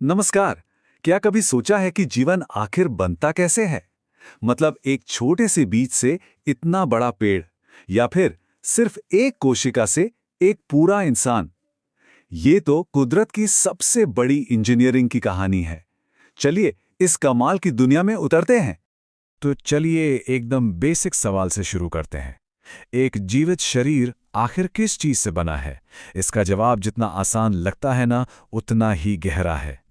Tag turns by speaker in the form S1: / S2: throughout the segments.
S1: नमस्कार। क्या कभी सोचा है कि जीवन आखिर बनता कैसे है? मतलब एक छोटे से बीज से इतना बड़ा पेड़, या फिर सिर्फ एक कोशिका से एक पूरा इंसान। ये तो कुदरत की सबसे बड़ी इंजीनियरिंग की कहानी है। चलिए इस कमाल की दुनिया में उतरते हैं।
S2: तो चलिए एकदम बेसिक सवाल से शुरू करते हैं। एक जीवित शरीर आखिर किस चीज से बना है? इसका जवाब जितना आसान लगता है ना, उतना ही गहरा है।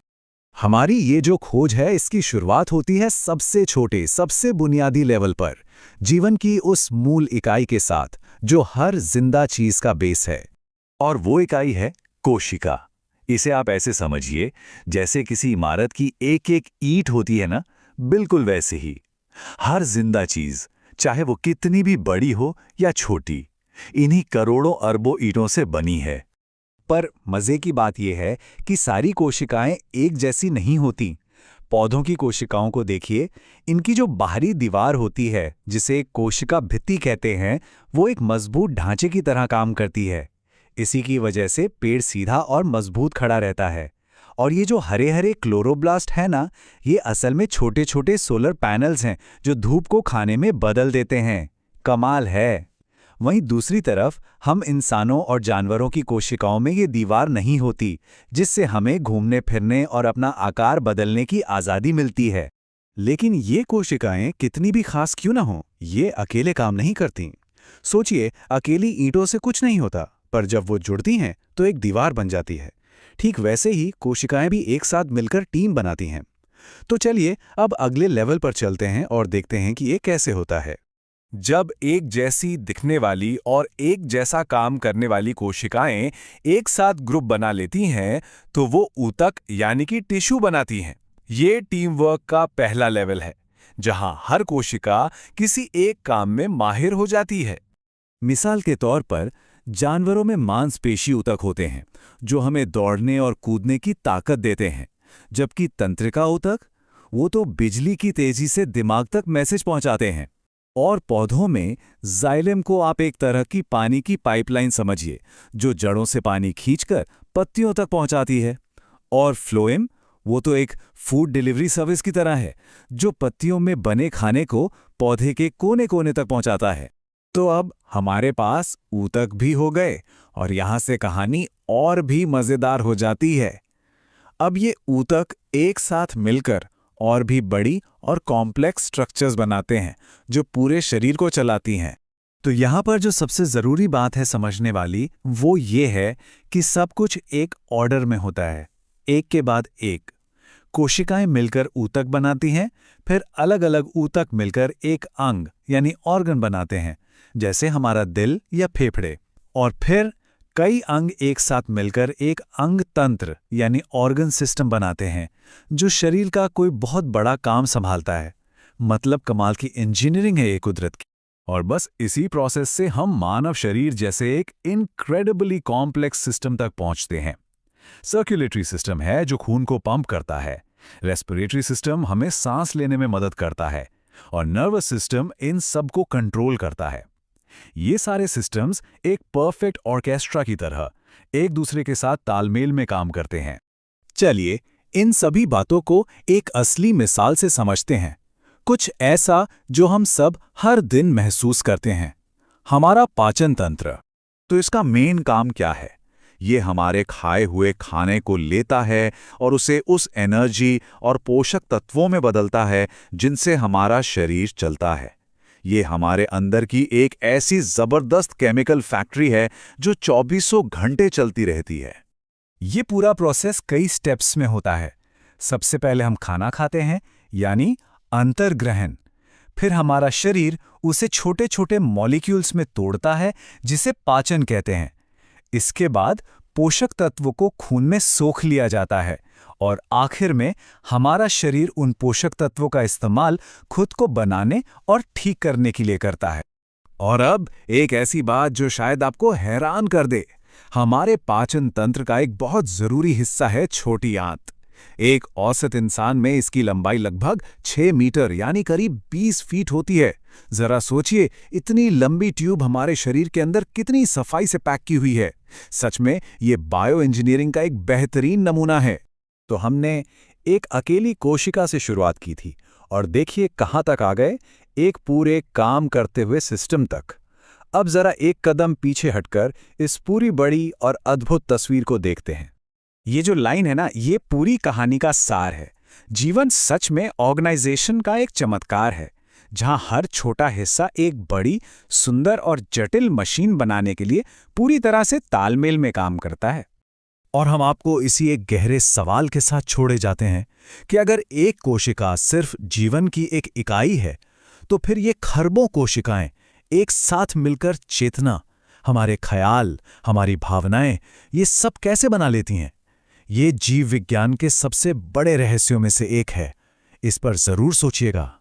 S2: हमारी ये जो खोज है, इसकी शुरुआत होती है सबसे छोटे, सबसे बुनियादी लेवल पर, जीवन की उस मूल इकाई के साथ जो हर जिंदा चीज का बेस है।
S3: और वो इकाई है कोशिका। इसे आप ऐसे समझिए, जैसे किसी इमारत की एक एक ईंट होती है ना, बिल्कुल वैसे ही हर जिंदा चीज, चाहे वो कितनी भी बड़ी हो या छोटी, इन्हीं करोड़ों अरबों ईंटों से बनी है।
S4: पर मजे की बात यह है कि सारी कोशिकाएं एक जैसी नहीं होती। पौधों की कोशिकाओं को देखिए, इनकी जो बाहरी दीवार होती है, जिसे कोशिका भित्ति कहते हैं, वो एक मजबूत ढांचे की तरह काम करती है। इसी की वजह से पेड़ सीधा और मजबूत खड़ा रहता है। और ये जो हरे हरे क्लोरोब्लास्ट है ना, ये असल में छोटे छोटे सोलर पैनल्स हैं जो धूप को खाने में बदल देते हैं। कमाल है। वहीं दूसरी तरफ हम इंसानों और जानवरों की कोशिकाओं में ये दीवार नहीं होती, जिससे हमें घूमने फिरने और अपना आकार बदलने की आज़ादी मिलती है।
S2: लेकिन ये कोशिकाएं कितनी भी खास क्यों ना हों, ये अकेले काम नहीं करती। सोचिए, अकेली ईंटों से कुछ नहीं होता, पर जब वो जुड़ती हैं तो एक दीवार बन जाती है। ठीक वैसे ही कोशिकाएं भी एक साथ मिलकर टीम बनाती हैं। तो चलिए अब अगले लेवल पर चलते हैं और देखते हैं कि ये कैसे होता है।
S5: जब एक जैसी दिखने वाली और एक जैसा काम करने वाली कोशिकाएं एक साथ ग्रुप बना लेती हैं, तो वो ऊतक यानी कि टिश्यू बनाती हैं। ये टीम वर्क का पहला लेवल है, जहां हर कोशिका किसी एक काम में माहिर हो जाती है।
S2: मिसाल के तौर पर जानवरों में मांसपेशी ऊतक होते हैं जो हमें दौड़ने और कूदने की ताकत देते हैं, जबकि तंत्रिका ऊतक, वो तो बिजली की तेजी से दिमाग तक मैसेज पहुंचाते हैं। और पौधों में जाइलम को आप एक तरह की पानी की पाइपलाइन समझिए, जो जड़ों से पानी खींचकर पत्तियों तक पहुंचाती है। और फ्लोएम, वो तो एक फूड डिलीवरी सर्विस की तरह है, जो पत्तियों में बने खाने को पौधे के कोने कोने तक पहुंचाता है। तो अब हमारे पास ऊतक भी हो गए, और यहां से कहानी और भी मजेदार हो जाती है। अब ये ऊतक एक साथ मिलकर और भी बड़ी और कॉम्प्लेक्स स्ट्रक्चर्स बनाते हैं, जो पूरे शरीर को चलाती हैं। तो यहाँ पर जो सबसे ज़रूरी बात है समझने वाली, वो ये है कि सब कुछ एक ऑर्डर में होता है, एक के बाद एक। कोशिकाएं मिलकर ऊतक बनाती हैं, फिर अलग अलग ऊतक मिलकर एक अंग यानी ऑर्गन बनाते हैं, जैसे हमारा दिल या फेफड़े। और फिर कई अंग एक साथ मिलकर एक अंग तंत्र यानी ऑर्गन सिस्टम बनाते हैं, जो शरीर का कोई बहुत बड़ा काम संभालता है। मतलब कमाल की इंजीनियरिंग है ये कुदरत की। और बस इसी प्रोसेस से हम मानव शरीर जैसे एक इनक्रेडिबली कॉम्प्लेक्स सिस्टम तक पहुंचते हैं। सर्कुलेटरी सिस्टम है जो खून को पंप करता है, रेस्पिरेटरी सिस्टम हमें सांस लेने में मदद करता है, और नर्वस सिस्टम इन सब को कंट्रोल करता है। ये सारे सिस्टम्स एक परफेक्ट ऑर्केस्ट्रा की तरह एक दूसरे के साथ तालमेल में काम करते हैं। चलिए इन सभी बातों को एक असली मिसाल से समझते हैं, कुछ ऐसा जो हम सब हर दिन महसूस करते हैं, हमारा पाचन तंत्र। तो इसका मेन काम क्या है? ये हमारे खाए हुए खाने को लेता है और उसे उस एनर्जी और पोषक तत्वों में बदलता है जिनसे हमारा शरीर चलता है। ये हमारे अंदर की एक ऐसी जबरदस्त केमिकल फैक्ट्री है जो 2400 घंटे चलती रहती है।
S4: ये पूरा प्रोसेस कई स्टेप्स में होता है। सबसे पहले हम खाना खाते हैं, यानी अंतर्ग्रहण। फिर हमारा शरीर उसे छोटे छोटे मॉलिक्यूल्स में तोड़ता है, जिसे पाचन कहते हैं। इसके बाद पोषक तत्वों को खून में सोख लिया जाता है, और आखिर में हमारा शरीर उन पोषक तत्वों का इस्तेमाल खुद को बनाने और ठीक करने के लिए करता है। और अब एक ऐसी बात जो शायद आपको हैरान कर दे, हमारे पाचन तंत्र का एक बहुत जरूरी हिस्सा है छोटी आंत। एक औसत इंसान में इसकी लंबाई लगभग 6 मीटर यानी करीब 20 फीट होती है। जरा सोचिए, इतनी लंबी ट्यूब हमारे शरीर के अंदर कितनी सफाई से पैक की हुई है। सच में ये बायो इंजीनियरिंग का एक बेहतरीन नमूना है। तो हमने एक अकेली कोशिका से शुरुआत की थी और देखिए कहाँ तक आ गए, एक पूरे काम करते हुए सिस्टम तक। अब जरा एक कदम पीछे हटकर इस पूरी बड़ी और अद्भुत तस्वीर को देखते हैं।
S5: ये जो लाइन है ना, ये पूरी कहानी का सार है। जीवन सच में ऑर्गेनाइजेशन का एक चमत्कार है, जहां हर छोटा हिस्सा एक बड़ी, सुंदर और जटिल मशीन बनाने के लिए पूरी तरह से तालमेल में काम करता है।
S4: और हम आपको इसी एक गहरे सवाल के साथ छोड़े जाते हैं कि अगर एक कोशिका सिर्फ जीवन की एक इकाई है, तो फिर ये खरबों कोशिकाएं एक साथ मिलकर चेतना, हमारे ख्याल, हमारी भावनाएं, ये सब कैसे बना लेती हैं? ये जीव विज्ञान के सबसे बड़े रहस्यों में से एक है। इस पर जरूर सोचिएगा।